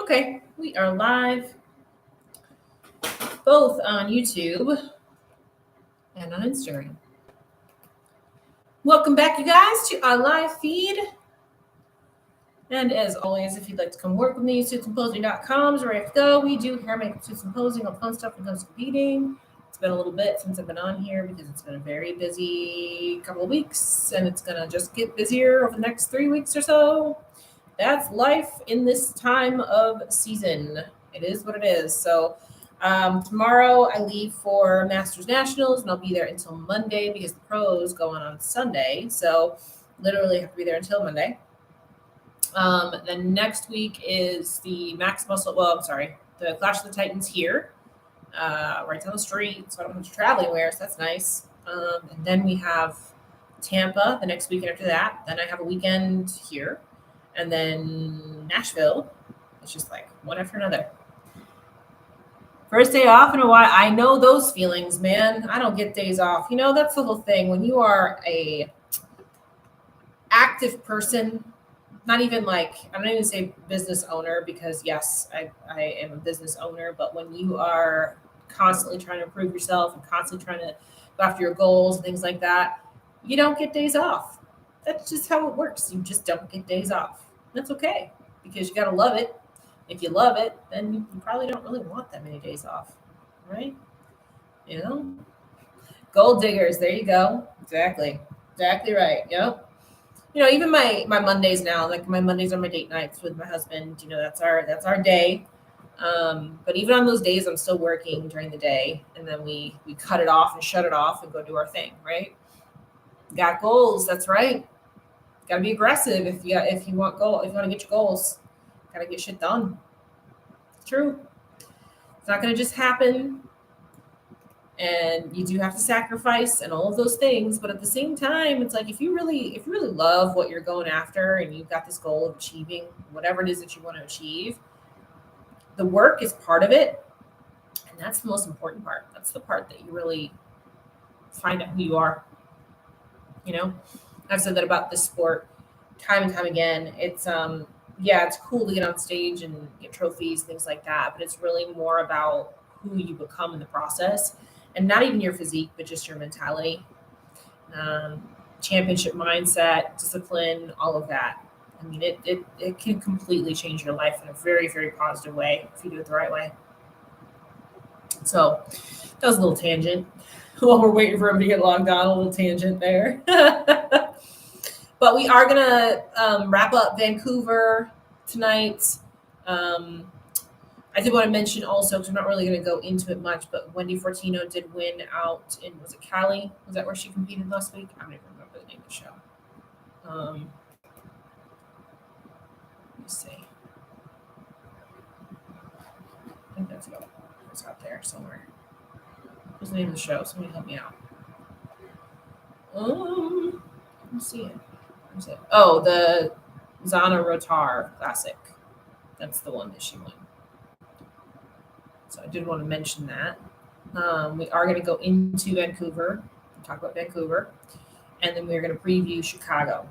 Okay, we are live both on YouTube and on Instagram. Welcome back, you guys, to our live feed. And as always, if you'd like to come work with me, suitsandposing.com is where I have to go. We do hair, makeup, suits, and posing, all fun stuff when it comes to competing. It's been a little bit since I've been on here because it's been a very busy couple of weeks, and it's going to just get busier over the next 3 weeks or so. That's life in this time of season. It is what it is. So tomorrow I leave for Masters Nationals, and I'll be there until Monday because the pros go on Sunday. So literally have to be there until Monday. Then next week is the the Clash of the Titans here, right down the street. So I don't have to travel anywhere, so that's nice. And then we have Tampa the next weekend after that. Then I have a weekend here. And then Nashville. It's just like one after another. First day off in a while. I know those feelings, man. I don't get days off. You know, that's the little thing. When you are a active person, not even like, I don't even say business owner because, yes, I am a business owner. But when you are constantly trying to improve yourself and constantly trying to go after your goals and things like that, you don't get days off. That's just how it works. You just don't get days off. That's okay because you got to love it. If you love it, then you probably don't really want that many days off, right? You know, gold diggers. There you go. Exactly right. Yep. You know, even my Mondays now, like my Mondays are my date nights with my husband. You know, that's our day. But even on those days, I'm still working during the day, and then we cut it off and shut it off and go do our thing, right? Got goals. That's right. Got to be aggressive if you want to get your goals. Got to get shit done. It's true. It's not going to just happen, and you do have to sacrifice and all of those things. But at the same time, it's like if you really love what you're going after, and you've got this goal of achieving whatever it is that you want to achieve, the work is part of it, and that's the most important part. That's the part that you really find out who you are. You know. I've said that about this sport time and time again. It's it's cool to get on stage and get trophies, things like that, but it's really more about who you become in the process, and not even your physique, but just your mentality, championship mindset, discipline, all of that. I mean, it can completely change your life in a very, very positive way if you do it the right way. So that was a little tangent. While we're waiting for him to get logged on, a little tangent there. But we are going to wrap up Vancouver tonight. I did want to mention also, because I'm not really going to go into it much, but Wendy Fortino did win out in, was it Cali? Was that where she competed last week? I don't even remember the name of the show. Let me see. I think that's it. It's out there somewhere. What's the name of the show? Somebody help me out. Let me see it. Where's it? Oh, the Zana Rotar Classic. That's the one that she won. So I did want to mention that. We are going to go into Vancouver, talk about Vancouver, and then we're going to preview Chicago.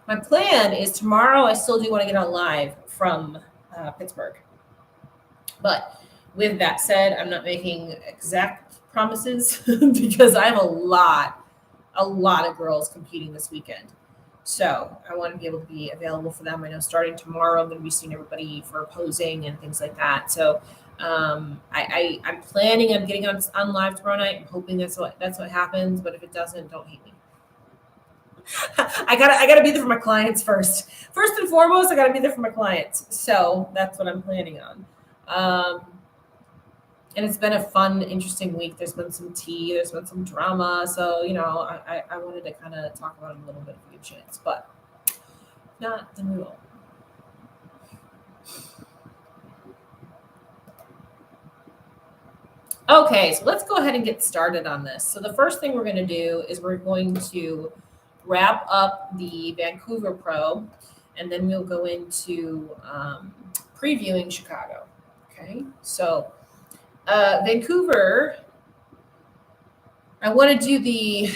My plan is tomorrow I still do want to get on live from Pittsburgh. But with that said, I'm not making exact promises because I have a lot of girls competing this weekend. So I want to be able to be available for them. I know starting tomorrow, I'm going to be seeing everybody for posing and things like that. So I'm planning on getting on live tomorrow night. I'm hoping that's what happens. But if it doesn't, don't hate me. I gotta be there for my clients first. First and foremost, I gotta be there for my clients. So that's what I'm planning on. And it's been a fun, interesting week. There's been some tea. There's been some drama. So, you know, I wanted to kind of talk about it a little bit if we get a chance. But if not, then we will. Okay, so let's go ahead and get started on this. So the first thing we're going to do is we're going to wrap up the Vancouver Pro, and then we'll go into previewing Chicago. Okay, so Vancouver, I want to do the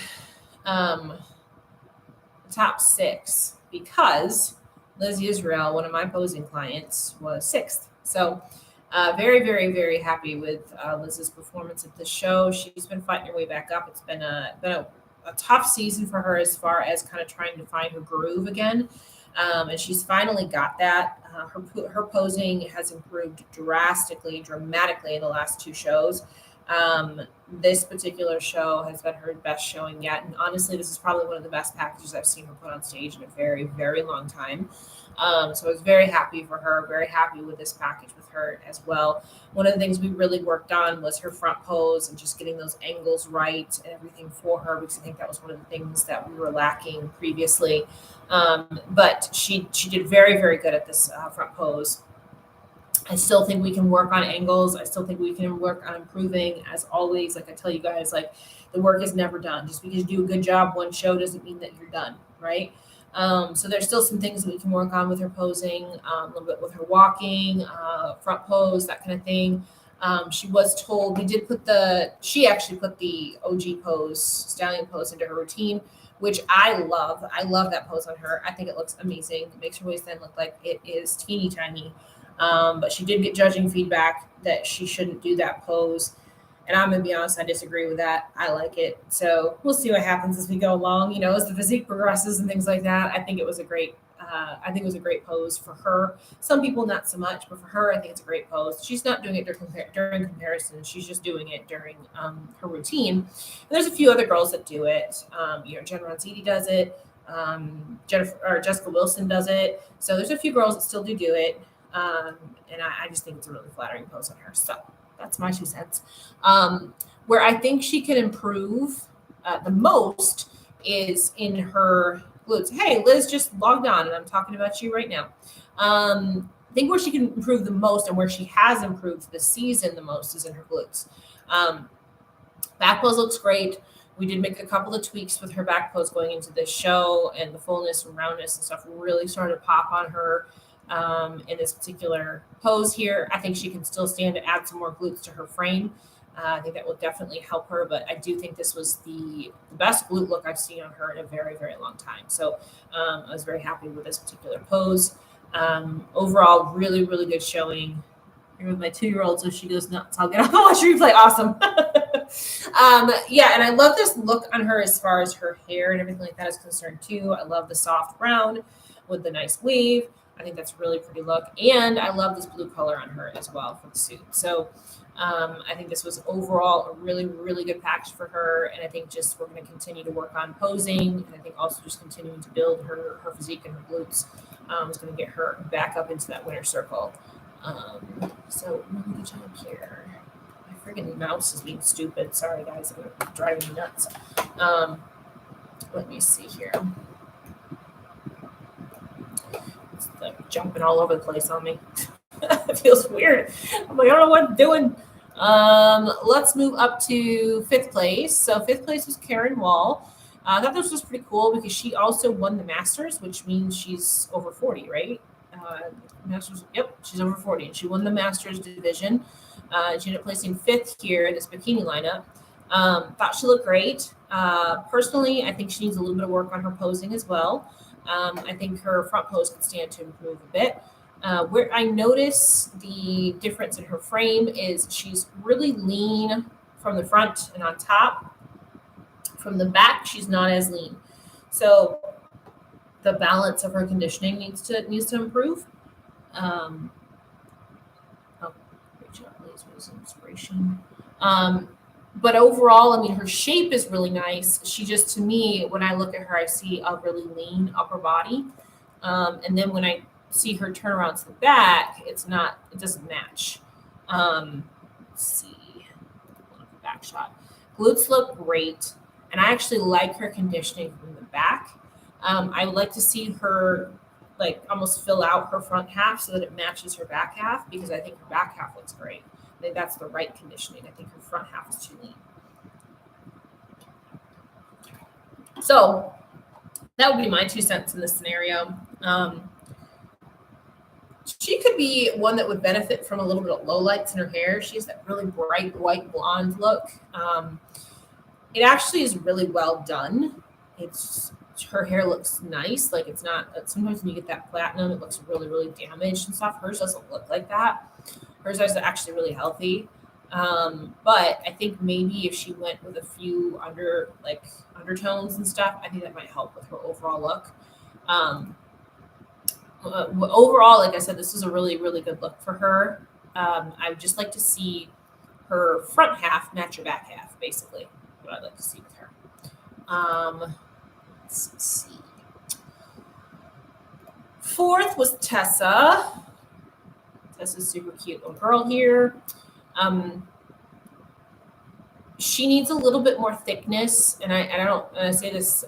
top 6 because Liz Israel, one of my posing clients, was 6th So very, very, very happy with Liz's performance at this show. She's been fighting her way back up. It's been a tough season for her as far as kind of trying to find her groove again. And she's finally got that. Her posing has improved dramatically in the last two shows. This particular show has been her best showing yet. And honestly, this is probably one of the best packages I've seen her put on stage in a very, very long time. So I was very happy for her, very happy with this package with her as well. One of the things we really worked on was her front pose and just getting those angles right and everything for her, because I think that was one of the things that we were lacking previously. But she did very, very good at this front pose. I still think we can work on angles. I still think we can work on improving. As always, like I tell you guys, like the work is never done. Just because you do a good job one show doesn't mean that you're done, right? So there's still some things that we can work on with her posing, a little bit with her walking, front pose, that kind of thing. She was told she actually put the OG pose, stallion pose into her routine, which I love. I love that pose on her. I think it looks amazing. It makes her waistline look like it is teeny tiny. But she did get judging feedback that she shouldn't do that pose. And I'm going to be honest, I disagree with that. I like it. So we'll see what happens as we go along, as the physique progresses and things like that. I think it was a great pose for her. Some people not so much, but for her, I think it's a great pose. She's not doing it during comparison. She's just doing it during her routine. And there's a few other girls that do it. Jen Ronziti does it. Jessica Wilson does it. So there's a few girls that still do it. And I just think it's a really flattering pose on her. So that's my 2 cents. Where I think she can improve the most is in her glutes. Hey, Liz just logged on, and I'm talking about you right now. I think where she can improve the most and where she has improved this season the most is in her glutes. Back pose looks great. We did make a couple of tweaks with her back pose going into this show, and the fullness and roundness and stuff really started to pop on her. In this particular pose here, I think she can still stand to add some more glutes to her frame. I think that will definitely help her, but I do think this was the best glute look I've seen on her in a very, very long time. So I was very happy with this particular pose. Overall, really, really good showing. Here with my 2-year-old, so she goes nuts. I'll get on the watch replay. Awesome. And I love this look on her as far as her hair and everything like that is concerned too. I love the soft brown with the nice wave. I think that's a really pretty look. And I love this blue color on her as well for the suit. So I think this was overall a really, really good package for her. And I think just we're going to continue to work on posing. And I think also just continuing to build her physique and her glutes is going to get her back up into that winner circle. So really good job here. My friggin' mouse is being stupid. Sorry, guys. It's driving me nuts. Let me see here. Like jumping all over the place on me. It feels weird. I'm like, I don't know what I'm doing. Let's move up to 5th place. So 5th place was Karen Wall. I thought this was pretty cool because she also won the Masters, which means she's over 40, right? Masters, yep, she's over 40. And she won the Masters division. She ended up placing 5th here in this bikini lineup. Thought she looked great. Personally, I think she needs a little bit of work on her posing as well. I think her front pose can stand to improve a bit. Where I notice the difference in her frame is she's really lean from the front and on top. From the back, she's not as lean. So the balance of her conditioning needs to improve. Great job, Liz, was an inspiration. But overall, I mean, her shape is really nice. She just, to me, when I look at her, I see a really lean upper body. And then when I see her turn around to the back, it doesn't match. Let's see. Back shot. Glutes look great. And I actually like her conditioning from the back. I would like to see her like almost fill out her front half so that it matches her back half, because I think her back half looks great. I think that's the right conditioning. I think her front half is too lean. So that would be my 2 cents in this scenario. She could be one that would benefit from a little bit of lowlights in her hair. She has that really bright white blonde look. It actually is really well done. It's her hair looks nice. Like it's not. Sometimes when you get that platinum, it looks really, really damaged and stuff. Hers doesn't look like that. Hers is actually really healthy. But I think maybe if she went with a few undertones and stuff, I think that might help with her overall look. Overall, like I said, this is a really, really good look for her. I would just like to see her front half match her back half, basically. What I'd like to see with her. Let's see. Fourth was Tessa. Tessa's super cute little girl here. She needs a little bit more thickness, and I say this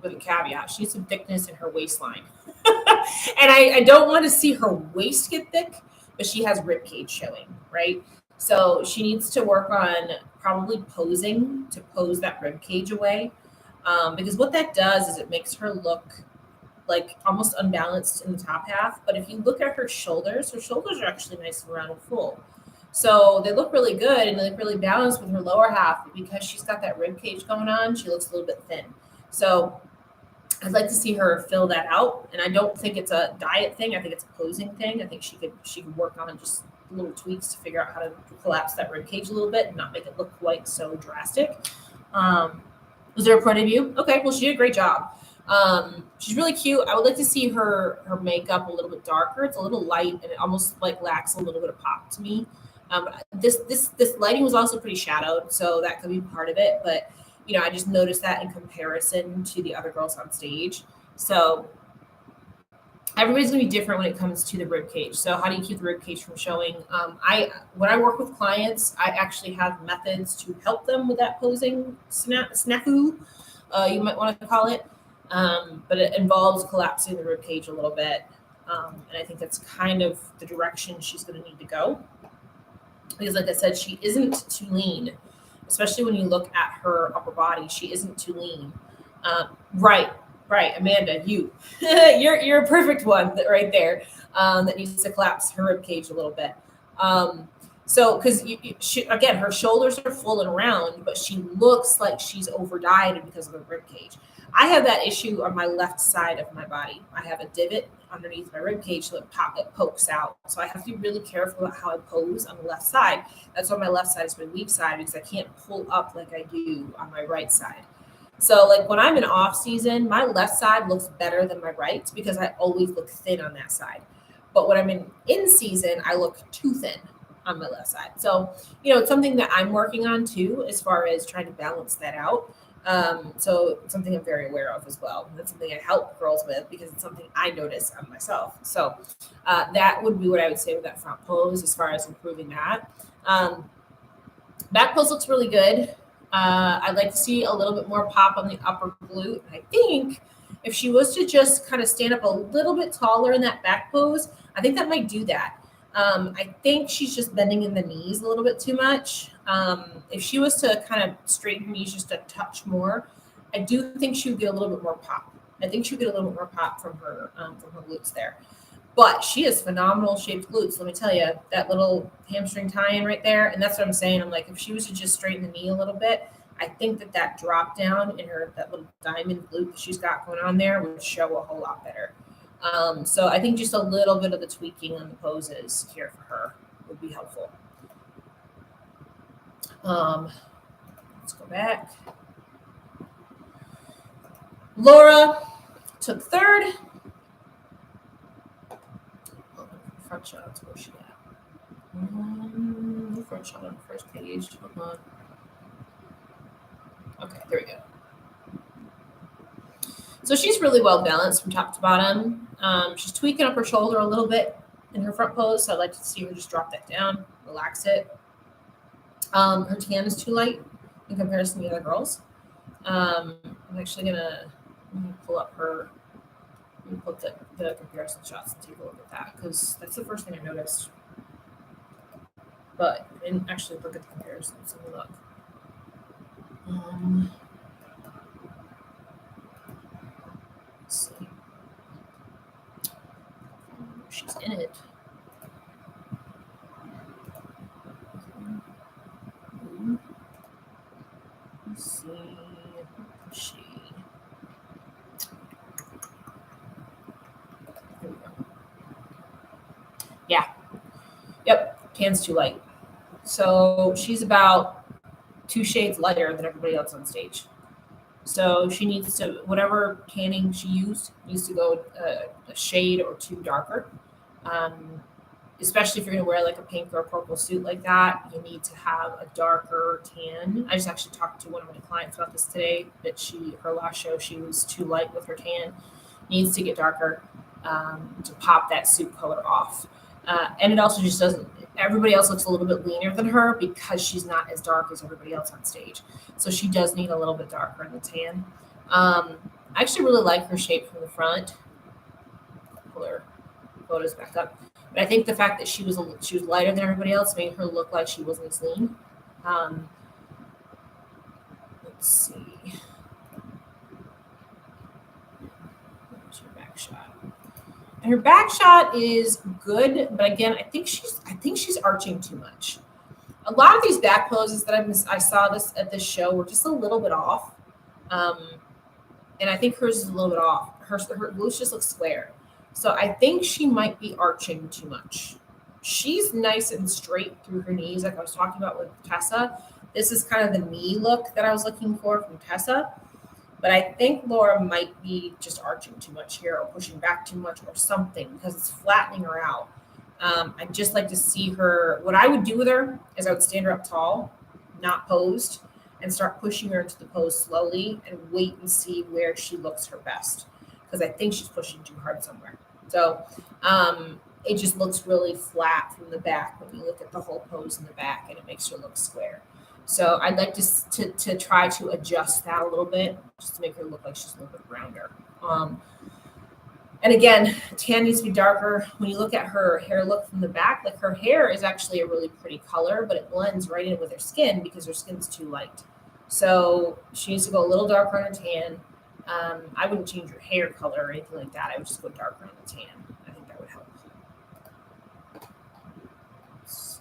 with a caveat. She needs some thickness in her waistline. And I don't want to see her waist get thick, but she has rib cage showing, right? So she needs to work on probably posing to pose that rib cage away, because what that does is it makes her look like almost unbalanced in the top half. But if you look at her shoulders are actually nice and round and full. So they look really good and they look really balanced with her lower half. But because she's got that rib cage going on, she looks a little bit thin. So I'd like to see her fill that out. And I don't think it's a diet thing. I think it's a posing thing. I think she could work on just little tweaks to figure out how to collapse that rib cage a little bit and not make it look quite so drastic. Was there a point of view? Okay, well, she did a great job. She's really cute. I would like to see her makeup a little bit darker. It's a little light and it almost like lacks a little bit of pop to me. This lighting was also pretty shadowed, so that could be part of it. But I just noticed that in comparison to the other girls on stage. So everybody's gonna be different when it comes to the rib cage. So how do you keep the rib cage from showing? When I work with clients, I actually have methods to help them with that posing snafu, you might want to call it. But it involves collapsing the rib cage a little bit. And I think that's kind of the direction she's going to need to go. Because like I said, she isn't too lean, especially when you look at her upper body. She isn't too lean. Right, Amanda, you're a perfect one right there, that needs to collapse her rib cage a little bit. So, because again, her shoulders are full and round, but she looks like she's over dieted because of her rib cage. I have that issue on my left side of my body. I have a divot underneath my rib cage, so it pokes out. So I have to be really careful about how I pose on the left side. That's why my left side is my weak side, because I can't pull up like I do on my right side. So like when I'm in off season, my left side looks better than my right because I always look thin on that side. But when I'm in season, I look too thin on my left side. So, it's something that I'm working on too, as far as trying to balance that out. So it's something I'm very aware of as well. That's something I help girls with because it's something I notice on myself. So that would be what I would say with that front pose as far as improving that. Back pose looks really good. I'd like to see a little bit more pop on the upper glute. I think if she was to just kind of stand up a little bit taller in that back pose, I think that might do that. I think she's just bending in the knees a little bit too much. If she was to kind of straighten her knees just a touch more, I do think she would get a little bit more pop. I think she would get a little bit more pop from her glutes there. But she has phenomenal shaped glutes. Let me tell you, that little hamstring tie-in right there. And that's what I'm saying. I'm like, if she was to just straighten the knee a little bit, I think that drop down in that little diamond glute that she's got going on there would show a whole lot better. So I think just a little bit of the tweaking on the poses here for her would be helpful. Let's go back. Laura took third. Front shot, where's she at? Front shot on the first page. Hold on. Okay, there we go. So she's really well balanced from top to bottom. She's tweaking up her shoulder a little bit in her front pose, so I'd like to see her just drop that down, relax it. Her tan is too light in comparison to the other girls. I'm actually gonna pull up her. Let me put the comparison shots and take a look at that because that's the first thing I noticed. But I didn't actually look at the comparison. So let me look. Let's see. She's in it. Let's see. Where is she? Yeah. Yep. Tan's too light. So she's about 2 shades lighter than everybody else on stage. So she needs to, whatever tanning she used, needs to go a shade or two darker. Um, Especially if you're going to wear like a pink or a purple suit like that, you need to have a darker tan. I just actually talked to one of my clients about this today, that her last show, she was too light with her tan, needs to get darker to pop that suit color off. And it also just doesn't, everybody else looks a little bit leaner than her because she's not as dark as everybody else on stage. So she does need a little bit darker in the tan. I actually really like her shape from the front. Pull her photos back up. But I think the fact that she was lighter than everybody else made her look like she wasn't as lean. Let's see. There's her back shot. And her back shot is good, but again, I think she's arching too much. A lot of these back poses that I saw at this show were just a little bit off. And I think hers is a little bit off. Her glutes just look square. So I think she might be arching too much. She's nice and straight through her knees, like I was talking about with Tessa. This is kind of the knee look that I was looking for from Tessa. But I think Laura might be just arching too much here, or pushing back too much or something, because it's flattening her out. I'd just like to see her. What I would do with her is I would stand her up tall, not posed, and start pushing her into the pose slowly and wait and see where she looks her best. Because I think she's pushing too hard somewhere. So it just looks really flat from the back when you look at the whole pose in the back, and it makes her look square. So I'd like to try to adjust that a little bit, just to make her look like she's a little bit rounder. And again, tan needs to be darker. When you look at her hair look from the back, like her hair is actually a really pretty color, but it blends right in with her skin because her skin's too light. So she needs to go a little darker on her tan. I wouldn't change her hair color or anything like that. I would just go darker on the tan. I think that would help. Let's see.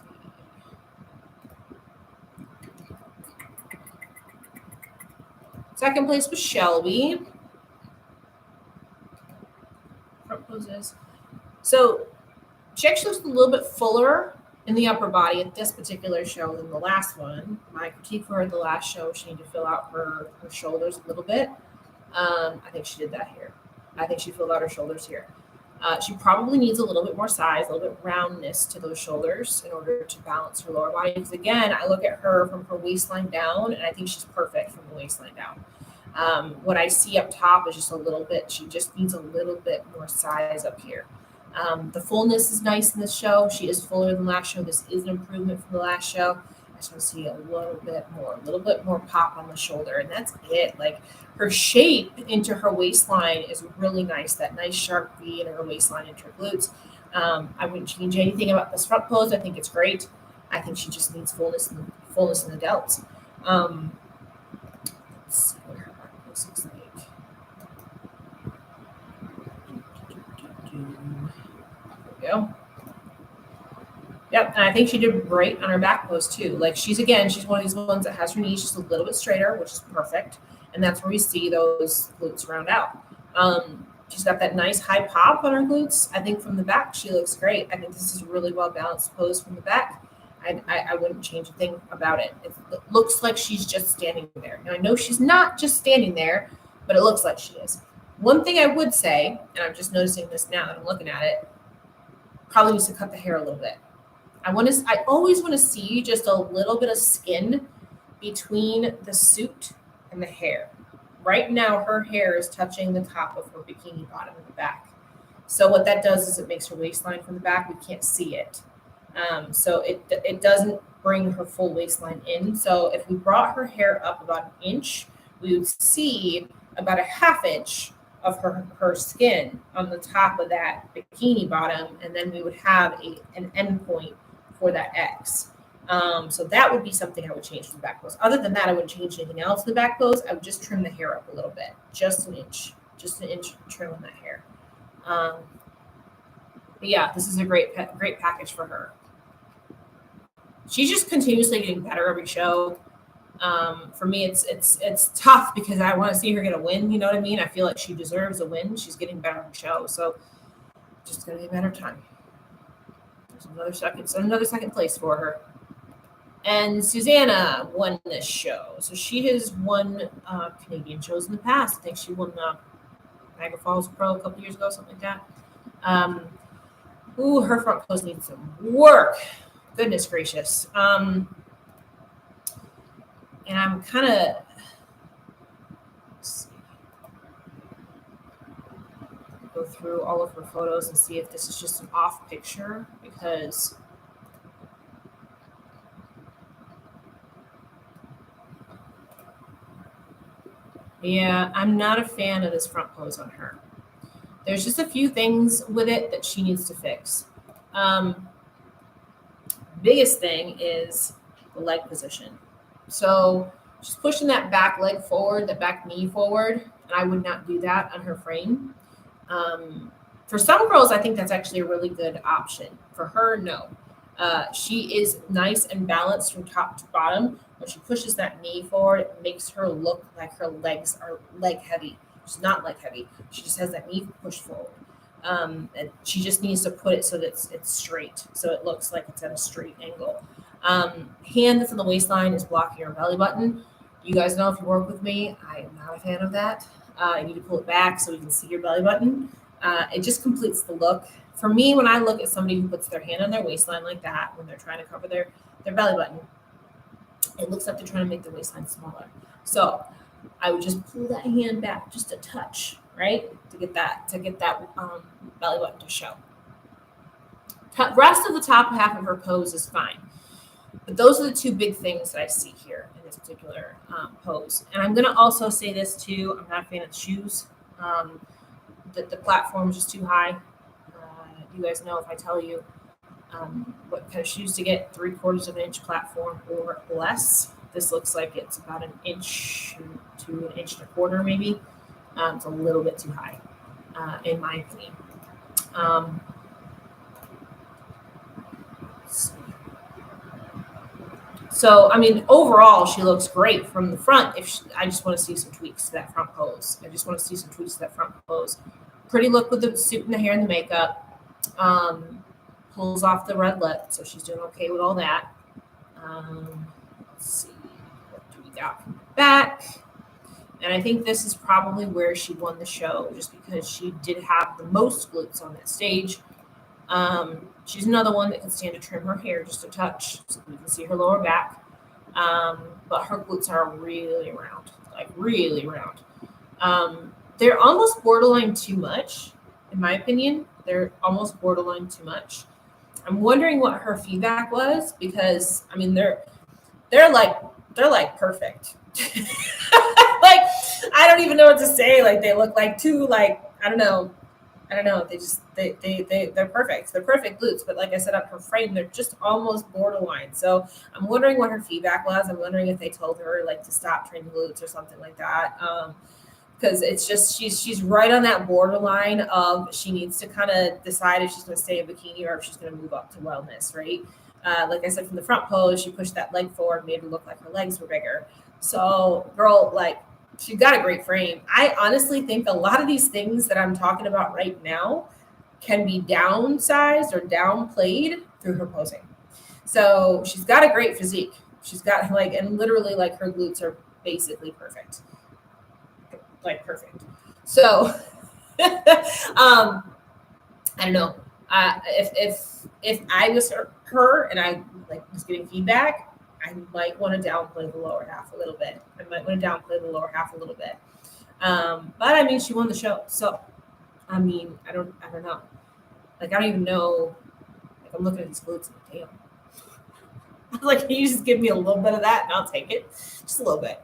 Second place was Shelby. Front poses. So she actually looks a little bit fuller in the upper body at this particular show than the last one. My critique for her at the last show, she needed to fill out her shoulders a little bit. I think she did that here. I think she filled out her shoulders here. She probably needs a little bit more size, a little bit roundness to those shoulders in order to balance her lower body. Because again, I look at her from her waistline down, and I think she's perfect from the waistline down. What I see up top is just a little bit. She just needs a little bit more size up here. The fullness is nice in this show. She is fuller than last show. This is an improvement from the last show. I just want to see a little bit more pop on the shoulder, and that's it. Like, her shape into her waistline is really nice. That nice sharp V in her waistline into her glutes. I wouldn't change anything about this front pose. I think it's great. I think she just needs fullness in the delts. Let's see what her back pose looks like. There we go. Yep, and I think she did great on her back pose too. Like, she's one of these ones that has her knees just a little bit straighter, which is perfect. And that's where we see those glutes round out. She's got that nice high pop on her glutes. I think from the back, she looks great. I think this is a really well balanced pose from the back. I wouldn't change a thing about it. It looks like she's just standing there. Now, I know she's not just standing there, but it looks like she is. One thing I would say, and I'm just noticing this now that I'm looking at it, probably needs to cut the hair a little bit. I always want to see just a little bit of skin between the suit and the hair. Right now, her hair is touching the top of her bikini bottom in the back. So what that does is it makes her waistline from the back. We can't see it. So it doesn't bring her full waistline in. So if we brought her hair up about an inch, we would see about a half inch of her skin on the top of that bikini bottom, and then we would have an end point for that X. So that would be something I would change from the back pose. Other than that, I wouldn't change anything else in the back pose. I would just trim the hair up a little bit, just an inch trim on that hair. But yeah, this is a great package for her. She's just continuously getting better every show. For me, it's tough because I want to see her get a win. You know what I mean? I feel like she deserves a win. She's getting better every show, so just gonna be a matter of time. another second place for her. And Susanna won this show. So she has won Canadian shows in the past. I think she won the Niagara Falls Pro a couple years ago, something like that. Her front pose needs some work. Goodness gracious. And I'm kind of, go through all of her photos and see if this is just an off picture, because yeah, I'm not a fan of this front pose on her. There's just a few things with it that she needs to fix. Biggest thing is the leg position. So she's pushing that back leg forward, the back knee forward, and I would not do that on her frame. For some girls, I think that's actually a really good option. For her, no. She is nice and balanced from top to bottom. When she pushes that knee forward, it makes her look like her legs are leg heavy. She's not leg heavy. She just has that knee pushed forward. And she just needs to put it so that it's straight, so it looks like it's at a straight angle. Hand that's on the waistline is blocking her belly button. You guys know, if you work with me, I am not a fan of that. You need to pull it back so we can see your belly button. It just completes the look. For me, when I look at somebody who puts their hand on their waistline like that, when they're trying to cover their belly button, it looks like they're trying to make the waistline smaller. So I would just pull that hand back just a touch, right, to get that belly button to show. Rest of the top half of her pose is fine, but those are the two big things that I see here in this particular pose. And I'm going to also say this too: I'm not a fan of the shoes. The platform is just too high. You guys know, if I tell you what kind of shoes to get, 3/4 of an inch platform or less. This looks like it's about an inch to an inch and a quarter, maybe. It's a little bit too high, in my opinion. So, I mean, overall, she looks great from the front. I just want to see some tweaks to that front pose. Pretty look with the suit and the hair and the makeup. Pulls off the red lip, so she's doing okay with all that. Let's see, what do we got from the back? And I think this is probably where she won the show, just because she did have the most glutes on that stage. She's another one that can stand to trim her hair just a touch, so you can see her lower back. But her glutes are really round, like really round. They're almost borderline too much, in my opinion. They're almost borderline too much. I'm wondering what her feedback was, because I mean they're like perfect. Like, I don't even know what to say. Like, they look like two, like, I don't know. They're perfect. They're perfect glutes, but like I said, on her frame, they're just almost borderline. So I'm wondering what her feedback was. I'm wondering if they told her like to stop training glutes or something like that. Because it's just she's right on that borderline of she needs to kind of decide if she's going to stay in bikini or if she's going to move up to wellness, right? Like I said, from the front pose, she pushed that leg forward, made her look like her legs were bigger. So, girl, like, she's got a great frame. I honestly think a lot of these things that I'm talking about right now can be downsized or downplayed through her posing. So she's got a great physique. She's got and literally like her glutes are basically perfect. Like perfect. So I don't know. If I was her and I was getting feedback, I might want to downplay the lower half a little bit. But I mean, she won the show. So I mean, I don't know. Like, I don't even know. Like, I'm looking at these glutes and damn. Like, can you just give me a little bit of that and I'll take it? Just a little bit.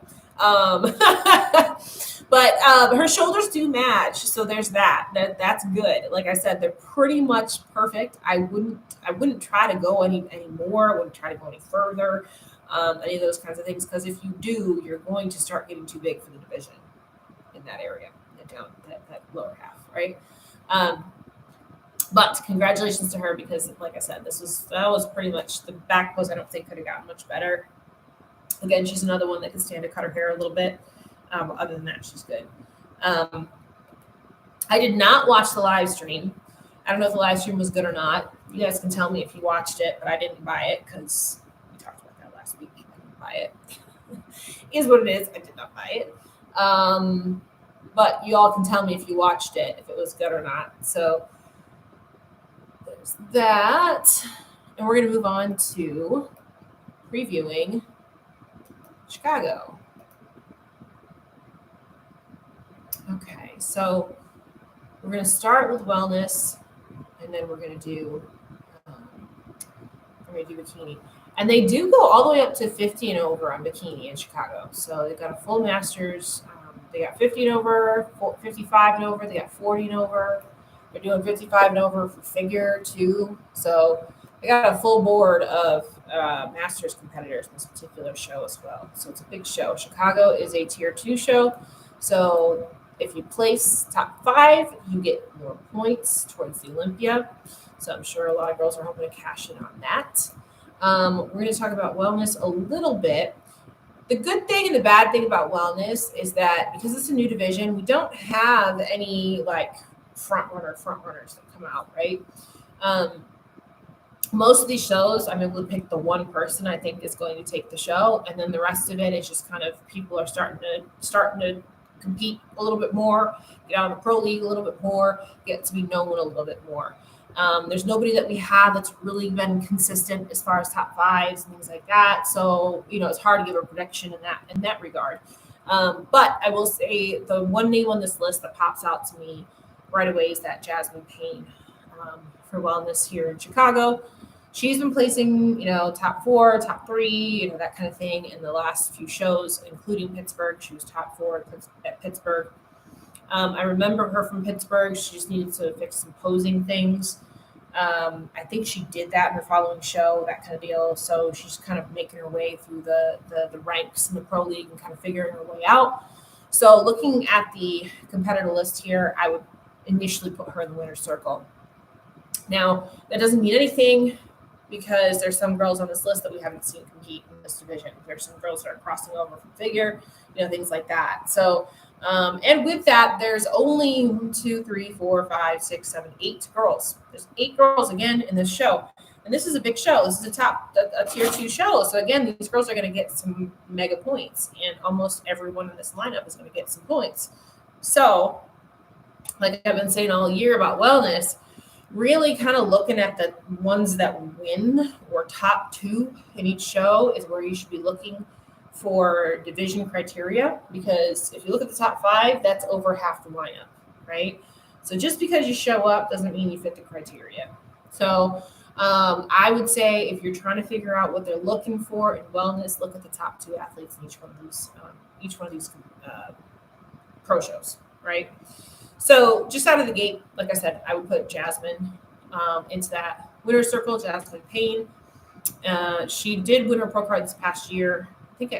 But her shoulders do match, so there's that. That's good. Like I said, they're pretty much perfect. I wouldn't try to go any more. I wouldn't try to go any further. Any of those kinds of things, because if you do, you're going to start getting too big for the division in that area, that lower half, right? But congratulations to her, because, like I said, that was pretty much the back pose. I don't think could have gotten much better. Again, she's another one that can stand to cut her hair a little bit. Other than that, she's good. I did not watch the live stream. I don't know if the live stream was good or not. You guys can tell me if you watched it, but I didn't buy it because we talked about that last week. I didn't buy it. Is what it is. I did not buy it. But you all can tell me if you watched it, if it was good or not. So there's that. And we're going to move on to previewing Chicago. Okay, so we're going to start with wellness, and then we're going to do bikini. And they do go all the way up to 50 and over on bikini in Chicago. So they've got a full masters. They got 50 and over, 55 and over. They got 40 and over. They're doing 55 and over for figure too. So they got a full board of masters competitors in this particular show as well. So it's a big show. Chicago is a tier 2 show. So if you place top 5, you get more points towards the Olympia. So I'm sure a lot of girls are hoping to cash in on that. We're going to talk about wellness a little bit. The good thing and the bad thing about wellness is that because it's a new division, we don't have any like front runners that come out, right? Most of these shows, I'm able to pick the one person I think is going to take the show, and then the rest of it is just kind of people are starting to compete a little bit more, get out of the pro league a little bit more, get to be known a little bit more. There's nobody that we have that's really been consistent as far as top 5s and things like that. So, it's hard to give a prediction in that regard. But I will say the one name on this list that pops out to me right away is that Jasmine Payne for wellness here in Chicago. She's been placing, top 4, top 3, that kind of thing in the last few shows, including Pittsburgh. She was top 4 at Pittsburgh. I remember her from Pittsburgh. She just needed to fix some posing things. I think she did that in her following show, that kind of deal. So she's kind of making her way through the ranks in the pro league and kind of figuring her way out. So looking at the competitor list here, I would initially put her in the winner's circle. Now, that doesn't mean anything because there's some girls on this list that we haven't seen compete in this division. There's some girls that are crossing over from figure, things like that. So, and with that, there's only 1, 2, 3, 4, 5, 6, 7, 8 girls. There's 8 girls again in this show. And this is a big show. This is a tier 2 show. So again, these girls are going to get some mega points, and almost everyone in this lineup is going to get some points. So, like I've been saying all year about wellness, really kind of looking at the ones that win or top 2 in each show is where you should be looking for division criteria, because if you look at the top 5, that's over half the lineup, right? So just because you show up doesn't mean you fit the criteria. So I would say if you're trying to figure out what they're looking for in wellness, look at the top 2 athletes in each one of these pro shows, right? So just out of the gate, like I said, I would put Jasmine into that winner's circle. Jasmine Payne. She did win her pro card this past year. I think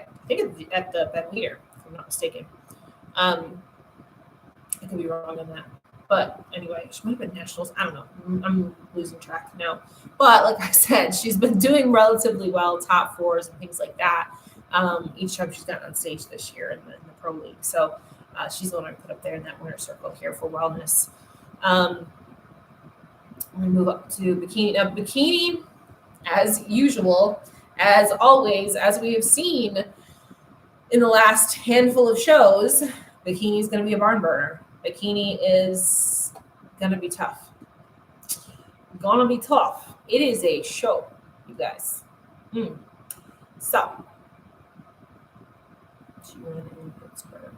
at the Ben Leader, if I'm not mistaken. I could be wrong on that. But anyway, she might have been nationals. I don't know. I'm losing track now. But like I said, she's been doing relatively well, top 4s and things like that. Each time she's gotten on stage this year in the pro league. So she's the one I put up there in that winner's circle here for wellness. I'm going to move up to bikini. Now, bikini, as usual, as always, as we have seen in the last handful of shows, bikini is going to be a barn burner. Bikini is going to be tough. Gonna be tough. It is a show, you guys. So, she won in Pittsburgh.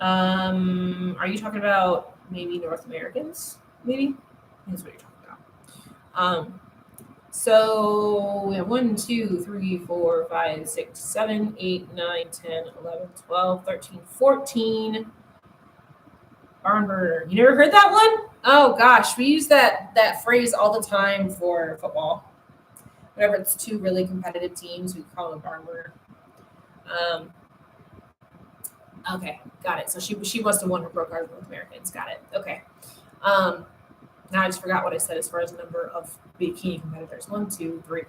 Are you talking about maybe North Americans? Maybe that's what you're talking about. So we have 1, 2, 3, 4, 5, 6, 7, 8, 9, 10, 11, 12, 13, 14. Barn burner. You never heard that one? Oh gosh, we use that phrase all the time for football. Whenever it's 2 really competitive teams, we call it a barn burner. Okay, got it. So she must have won her pro card with North Americans. Got it. Okay. Now I just forgot what I said as far as the number of bikini competitors. 1, 2, 3,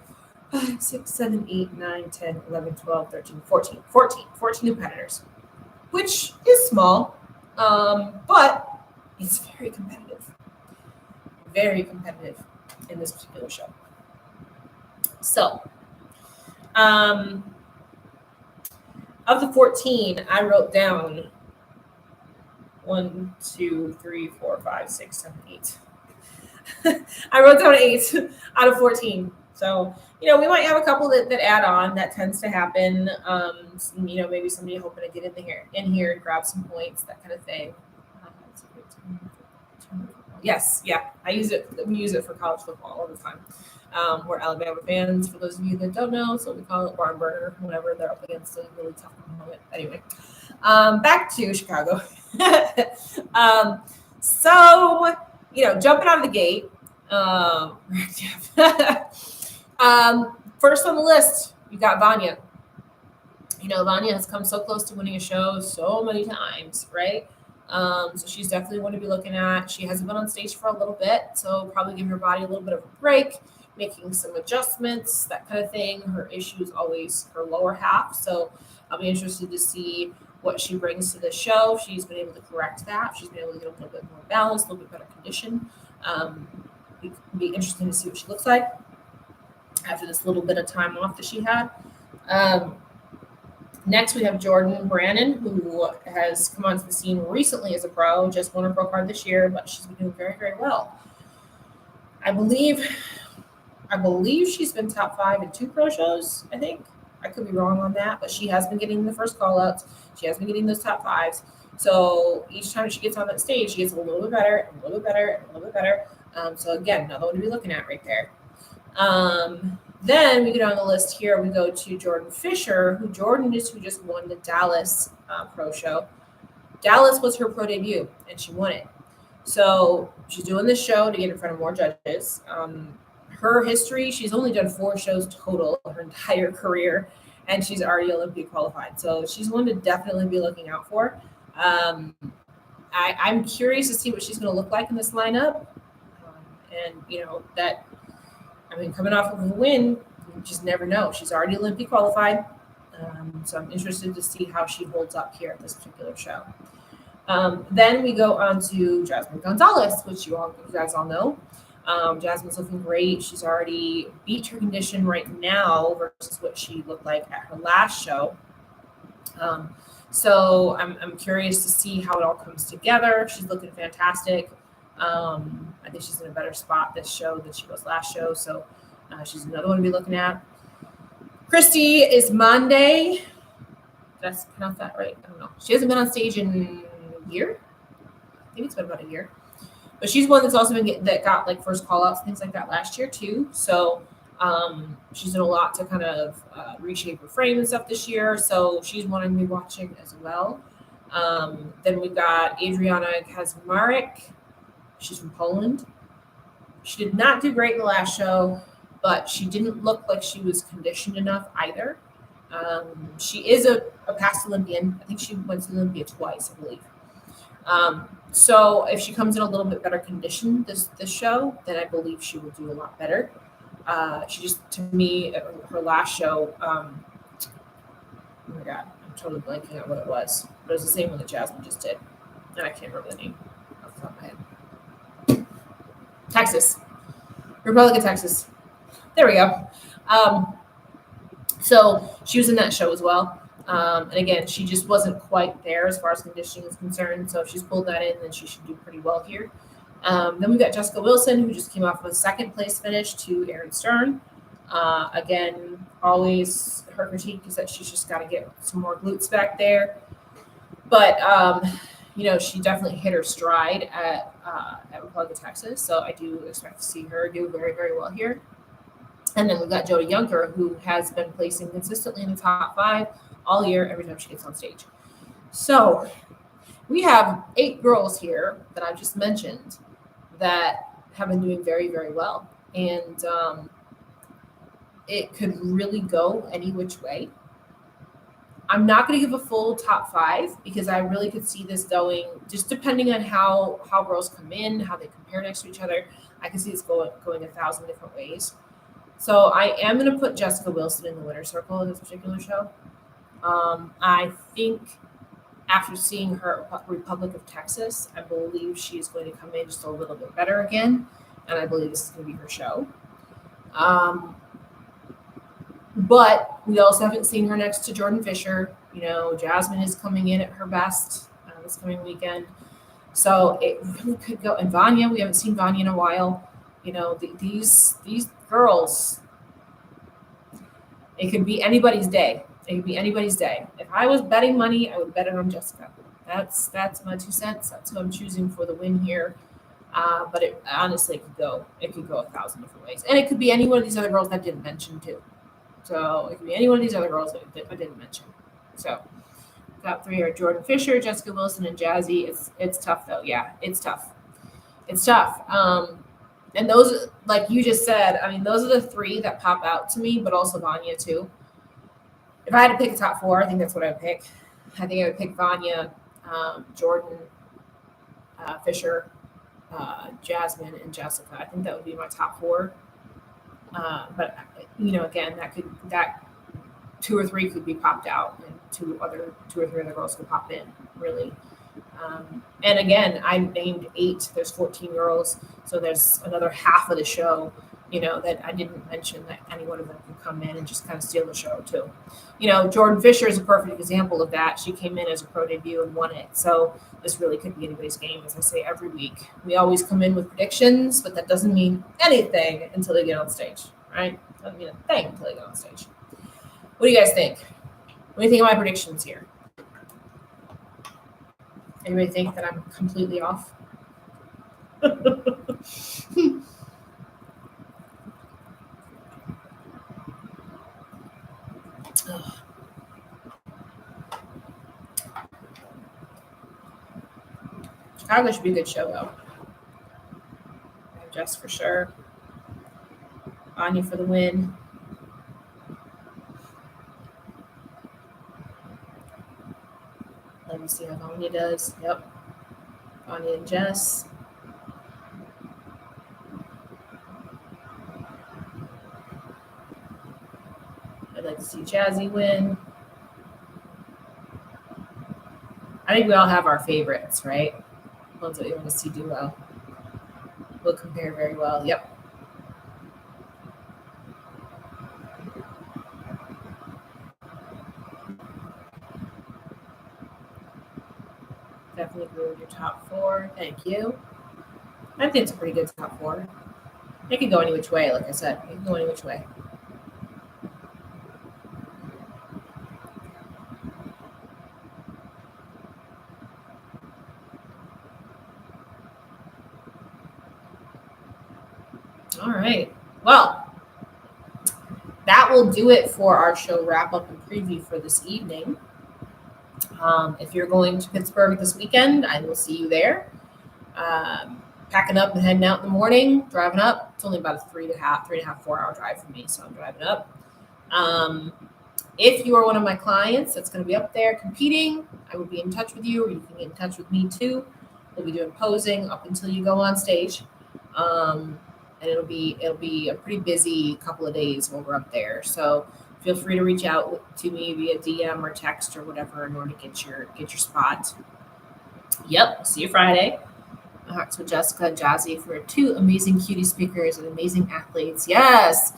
5, 6, 7, 8, 9, 10, 11, 12, 13, 14. 14 competitors, which is small, but it's very competitive. Very competitive. in this particular show. So, of the 14, I wrote down 1, 2, 3, 4, 5, 6, 7, 8. I wrote down 8 out of 14. So, we might have a couple that add on. That tends to happen. Maybe somebody hoping to get in here and grab some points, that kind of thing. Yes, yeah, I use it. We use it for college football all the time. We're Alabama fans, for those of you that don't know, so we call it barn burner whenever they're up against a really tough opponent. Anyway, back to Chicago. So, jumping out of the gate. First on the list, you got Vanya. Vanya has come so close to winning a show so many times, right? So she's definitely one to be looking at. She hasn't been on stage for a little bit, so probably give her body a little bit of a break, making some adjustments, that kind of thing. Her issue is always her lower half, so I'll be interested to see what she brings to the show. She's been able to correct that. She's been able to get a little bit more balance, a little bit better condition. Be interesting to see what she looks like after this little bit of time off that she had. Next, we have Jordan Brannon, who has come onto the scene recently as a pro, just won a pro card this year, but she's been doing very, very well. I believe she's been top 5 in 2 pro shows, I think. I could be wrong on that, but she has been getting the first call-outs. She has been getting those top 5s. So each time she gets on that stage, she gets a little bit better, and a little bit better, and a little bit better. So again, another one to be looking at right there. Then we get on the list here. We go to Jordan Fisher, who just won the Dallas pro show. Dallas was her pro debut, and she won it. So she's doing this show to get in front of more judges. Her history, she's only done 4 shows total her entire career, and she's already Olympic qualified. So she's one to definitely be looking out for. I'm curious to see what she's going to look like in this lineup. Coming off of a win, you just never know. She's already Olympic qualified. So I'm interested to see how she holds up here at this particular show. Then we go on to Jasmine Gonzalez, which you guys all know. Jasmine's looking great. She's already beat her condition right now versus what she looked like at her last show. So I'm curious to see how it all comes together. She's looking fantastic. I think she's in a better spot this show than she was last show. So she's another one to be looking at. Christy is Monday. Did I pronounce that right? I don't know. She hasn't been on stage in a year. I think it's been about a year. But she's one that's also got like first call outs, things like that last year too. So she's done a lot to kind of reshape her frame and stuff this year. So she's one to be watching as well. Then we've got Adriana Kazmarek. She's from Poland. She did not do great in the last show, but she didn't look like she was conditioned enough either. She is a past Olympian. I think she went to Olympia twice, I believe. So if she comes in a little bit better condition this show, then I believe she will do a lot better. She just, to me, her last show, oh my God, I'm totally blanking on what it was. But it was the same one that Jasmine just did. And I can't remember the name off the top of my head. Texas. Republic of Texas. There we go. So she was in that show as well. And again, she just wasn't quite there as far as conditioning is concerned. So if she's pulled that in, then she should do pretty well here. Then we've got Jessica Wilson, who just came off of a second place finish to Aaron Stern. Again, always her critique is that she's just got to get some more glutes back there. But, she definitely hit her stride at Republic of Texas. So I do expect to see her do very, very well here. And then we've got Jodie Junker, who has been placing consistently in the top 5 all year, every time she gets on stage. So we have 8 girls here that I've just mentioned that have been doing very, very well. And it could really go any which way. I'm not going to give a full top 5 because I really could see this going, just depending on how girls come in, how they compare next to each other. I can see this going 1,000 different ways. So I am going to put Jessica Wilson in the winner's circle in this particular show. I think after seeing her Republic of Texas, I believe she's going to come in just a little bit better again. and I believe this is going to be her show. But we also haven't seen her next to Jordan Fisher. You know, Jasmine is coming in at her best this coming weekend. So it really could go. And Vanya, we haven't seen Vanya in a while. You know, these girls, it could be anybody's day. It could be anybody's day. If I was betting money, I would bet it on Jessica. That's my 2 cents. That's who I'm choosing for the win here. But it honestly could go 1,000 different ways. And it could be any one of these other girls that I didn't mention too. So it could be any one of these other girls that I didn't mention. So top 3 are Jordan Fisher, Jessica Wilson, and Jazzy. It's tough though. Yeah, it's tough. It's tough. And those, like you just said, I mean, those are the 3 that pop out to me, but also Vanya too. If I had to pick a top 4, I think that's what I would pick. I think I would pick Vanya, Jordan, Fisher, Jasmine, and Jessica. I think that would be my top 4. But you know, again, that 2 or 3 could be popped out, and 2 or 3 other girls could pop in. Really. And again, I named 8. There's 14 girls, so there's another half of the show, you know, that I didn't mention that any one of them can come in and just kind of steal the show too. You know, Jordan Fisher is a perfect example of that. She came in as a pro debut and won it. So this really could be anybody's game, as I say every week. We always come in with predictions, but that doesn't mean anything until they get on stage, right? Doesn't mean a thing until they get on stage. What do you guys think? What do you think of my predictions here? Anybody think that I'm completely off? Chicago should be a good show, though. Jess for sure. Anya for the win. Let me see how Anya does. Yep. Anya and Jess. I'd like to see Jazzy win. I think we all have our favorites, right? Ones that we want to see do well. Will compare very well. Yep. Definitely agree with your top 4. Thank you. I think it's a pretty good top 4. It can go any which way, like I said. It can go any which way. All right. Well, that will do it for our show wrap up and preview for this evening. If you're going to Pittsburgh this weekend, I will see you there. Packing up and heading out in the morning, driving up. It's only about a 3.5, 4 hour drive for me, so I'm driving up. If you are one of my clients that's going to be up there competing, I would be in touch with you, or you can get in touch with me too. We'll be doing posing up until you go on stage. And it'll be a pretty busy couple of days while we're up there. So feel free to reach out to me via DM or text or whatever in order to get your spot. Yep, see you Friday. Hearts with Jessica and Jazzy for 2 amazing cutie speakers and amazing athletes. Yes.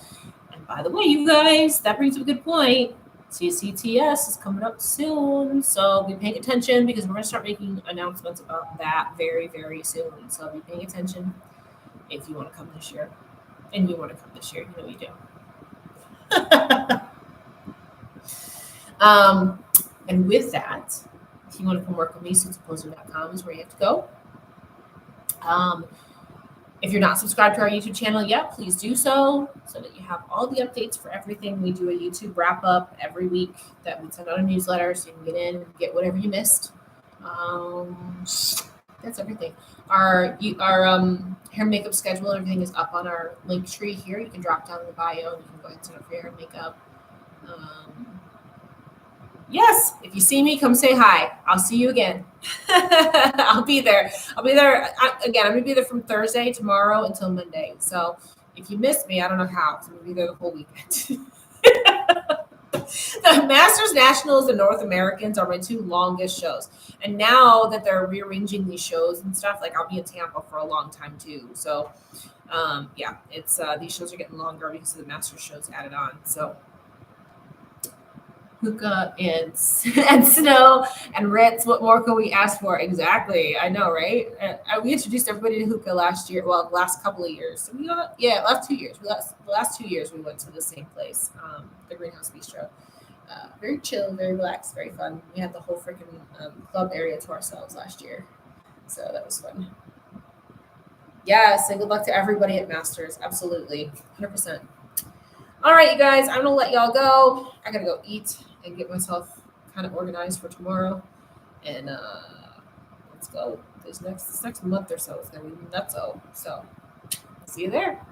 And by the way, you guys, that brings up a good point. CCTS is coming up soon, so be paying attention because we're going to start making announcements about that very, very soon. So be paying attention if you want to come this year. And you want to come this year, you know you do. And with that, if you want to come work with me, suitsofposing.com is where you have to go. If you're not subscribed to our YouTube channel yet, please do so that you have all the updates for everything. We do a YouTube wrap up every week that we send out a newsletter so you can get in and get whatever you missed. That's everything. Our hair and makeup schedule, everything is up on our link tree here. You can drop down in the bio and you can go ahead and sign up for your hair and makeup. Yes, if you see me, come say hi. I'll see you again. I'll be there. I'm going to be there from Thursday, tomorrow, until Monday. So if you miss me, I don't know how. So I'm going to be there the whole weekend. The Masters, Nationals, and North Americans are my two longest shows. And now that they're rearranging these shows and stuff, like I'll be in Tampa for a long time too. So, yeah, it's these shows are getting longer because of the Masters shows added on. So, hookah and and snow and Ritz. What more could we ask for? Exactly. I know, right? We introduced everybody to hookah last year. Well, the last couple of years. So last 2 years. The last 2 years we went to the same place, the Greenhouse Bistro. Very chill, very relaxed, very fun. We had the whole freaking club area to ourselves last year, so that was fun. Yes, and good luck to everybody at Masters. Absolutely, 100%. All right, you guys, I'm gonna let y'all go. I gotta go eat and get myself kind of organized for tomorrow, and let's go. This next month or so is gonna be nutso. So, see you there.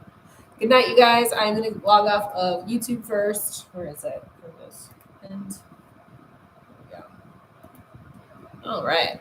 Good night, you guys. I'm gonna log off of YouTube first. Where is it? There it is. And yeah. All right.